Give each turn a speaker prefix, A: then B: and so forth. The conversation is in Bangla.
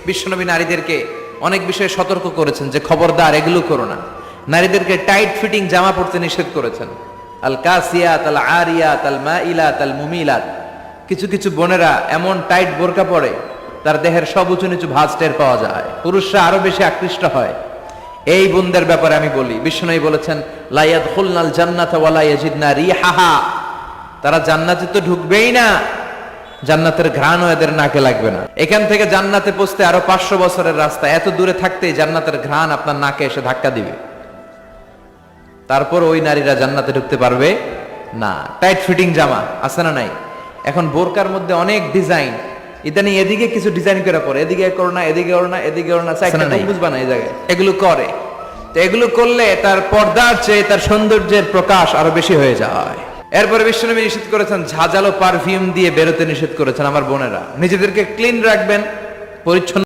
A: বিশ্বনবী নারীদেরকে অনেক বিষয়ে সতর্ক করেছেন যে খবরদার এগুলো করো না। নারীদেরকে টাইট ফিটিং জামা পরতে নিষেধ করেছেন। আল কাসিয়াত আল আরিয়াত আল মাইলাত আল মুমিলাত। কিছু কিছু বোনেরা এমন টাইট বোরকা পরে তার দেহের সব উঁচু নিচু ভাঁজ টের পাওয়া যায়, পুরুষরা আরো বেশি আকৃষ্ট হয়। এই বোনদের ব্যাপারে আমি বলি, বিশ্বনবী বলেছেন লা ইয়াদখুলনাল জান্নাতা ওয়া লা ইয়াজিদনা রিহাহা। তারা জান্নাতে তো ঢুকবেই না, জান্নাতের ঘ্রাণও এদের নাকে লাগবে না। এখান থেকে জান্নাতে পৌঁছতে আরো 500 বছরের রাস্তা, এত দূরে থাকতেই জান্নাতের ঘ্রাণ আপনার নাকে এসে ধাক্কা দিবে। তারপর ওই নারীরা জান্নাতে ঢুকতে পারবে না। টাইট ফিটিং জামা আছে না নাই? এখন বোরকার মধ্যে অনেক ডিজাইন, ইদানিং এদিকে কিছু ডিজাইন করে পরে, এদিকে করো না, এদিকে করো না, এদিকে করো না, বুঝবা না এই জায়গায় এগুলো করে। তো এগুলো করলে তার পর্দার চেয়ে তার সৌন্দর্যের প্রকাশ আরো বেশি হয়ে যায়। এরপরে বিশ্বনবী নিষেধ করেছেন ঝাঁঝালো পারফিউম দিয়ে বেরোতে নিষেধ করেছেন। আমার বোনেরা নিজেদেরকে ক্লিন রাখবেন, পরিচ্ছন্ন